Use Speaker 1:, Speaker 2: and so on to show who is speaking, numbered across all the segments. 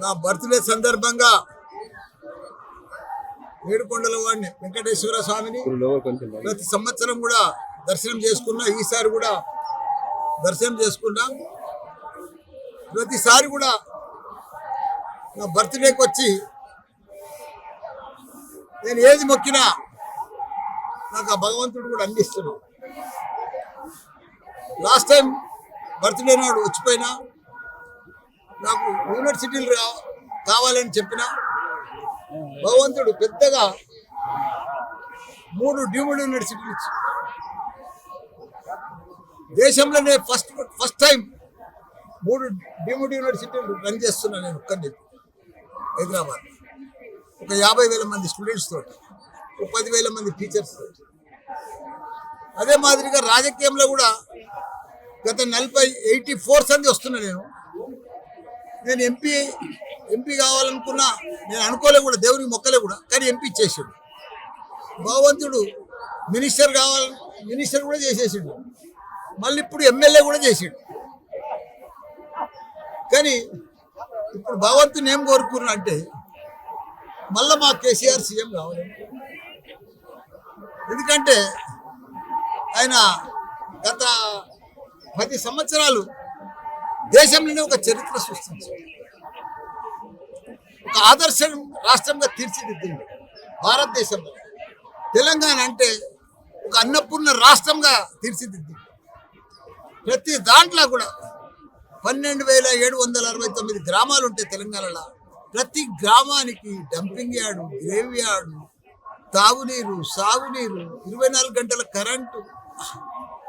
Speaker 1: నా బర్త్డే సందర్భంగా ఏడుకొండల వాడిని వెంకటేశ్వర స్వామిని ప్రతి సంవత్సరం కూడా దర్శనం చేసుకున్నా. ఈసారి కూడా దర్శనం చేసుకున్నా. ప్రతిసారి కూడా నా బర్త్డేకి వచ్చి నేను ఏది మొక్కినా నాకు ఆ భగవంతుడు కూడా అందిస్తున్నాడు. లాస్ట్ టైం బర్త్డే నాడు వచ్చిపోయినా నాకు యూనివర్సిటీలు కావాలని చెప్పిన భగవంతుడు పెద్దగా 3 డీమ్డ్ యూనివర్సిటీలు ఇచ్చి దేశంలోనే ఫస్ట్ టైం 3 డీమ్డ్ యూనివర్సిటీలు రన్ చేస్తున్నా నేను ఒక్కరిని హైదరాబాద్. ఒక 50,000 మంది స్టూడెంట్స్ తోటి, ఒక 10,000 మంది టీచర్స్ తోటి. అదే మాదిరిగా రాజకీయంలో కూడా గత 84 సంది వస్తున్నా. నేను ఎంపీ కావాలనుకున్నా. నేను అనుకోలే కూడా, దేవునికి మొక్కలే కూడా, కానీ ఎంపీ చేసాడు భగవంతుడు. మినిస్టర్ కూడా చేసేసాడు. మళ్ళీ ఇప్పుడు ఎమ్మెల్యే కూడా చేసాడు. కానీ ఇప్పుడు భగవంతుని ఏం కోరుకున్నా అంటే మళ్ళీ మా కేసీఆర్ సీఎం కావాలి. ఎందుకంటే ఆయన గత 10 సంవత్సరాలు దేశంలోనే ఒక చరిత్ర సృష్టించారు. ఒక ఆదర్శ రాష్ట్రంగా తీర్చిదిద్దింది భారతదేశంలో. తెలంగాణ అంటే ఒక అన్నపూర్ణ రాష్ట్రంగా తీర్చిదిద్దింది. ప్రతి దాంట్లో కూడా 12,769 గ్రామాలు ఉంటాయి తెలంగాణలో. ప్రతి గ్రామానికి డంపింగ్ యార్డు, గ్రేవ్ యార్డు, తాగునీరు, సాగునీరు, 24 గంటల కరెంటు.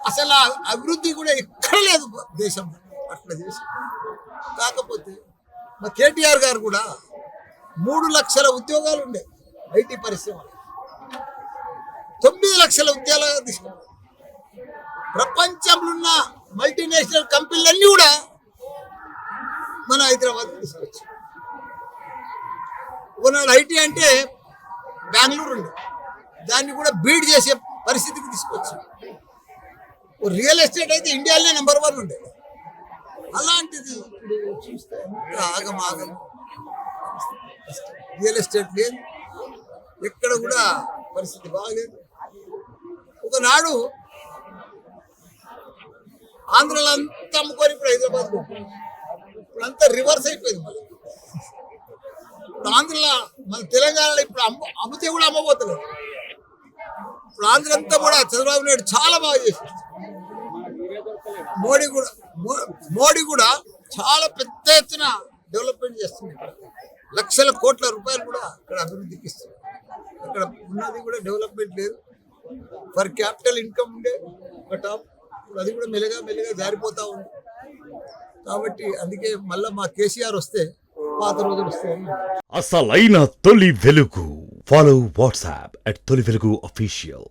Speaker 1: అసలు అభివృద్ధి కూడా ఎక్కడ లేదు దేశంలో. అట్లా చేసి కాకపోతే మా కేటీఆర్ గారు కూడా 3 లక్షల ఉద్యోగాలు ఉండే ఐటీ పరిశ్రమ, 9 లక్షల ఉద్యోగాలు తీసుకున్నారు. ప్రపంచంలో ఉన్న మల్టీనేషనల్ కంపెనీలన్నీ కూడా మన హైదరాబాద్ తీసుకొచ్చి. ఒకనాడు ఐటీ అంటే బెంగళూరు ఉండే, దాన్ని కూడా బీడ్ చేసే పరిస్థితికి తీసుకొచ్చి. రియల్ ఎస్టేట్ అయితే ఇండియాలోనే నెంబర్ 1 ఉండే. అలాంటిది ఇప్పుడు చూస్తే ఆగం రియల్ ఎస్టేట్ లేదు, ఎక్కడ కూడా పరిస్థితి బాగలేదు. ఒకనాడు ఆంధ్రలో అంతా అమ్ముకొని ఇప్పుడు హైదరాబాద్ ఇప్పుడు అంతా రివర్స్ అయిపోయింది. మళ్ళీ ఇప్పుడు ఆంధ్రలో మన తెలంగాణలో ఇప్పుడు అమ్మితే కూడా అమ్మబోతలేదు. ఇప్పుడు ఆంధ్ర అంతా కూడా చంద్రబాబు నాయుడు చాలా బాగా చేశారు. మోడీ కూడా చాలా పెద్ద ఎత్తున డెవలప్మెంట్ చేస్తుంది. లక్షల కోట్ల రూపాయలు కూడా ఇక్కడ అభివృద్ధికి ఇస్తుంది. అక్కడ ఉన్నది కూడా డెవలప్మెంట్ లేదు. పర్ క్యాపిటల్ ఇన్కమ్ ఉండే ఒక టాప్, అది కూడా మెల్లగా జారిపోతూ ఉంది. కాబట్టి అందుకే మళ్ళీ మా కేసీఆర్ వస్తే పాత రోజులు వస్తాయి.
Speaker 2: అసలైన తొలి వెలుగు. ఫాలో వాట్సాప్ @తొలి వెలుగు అఫీషియల్.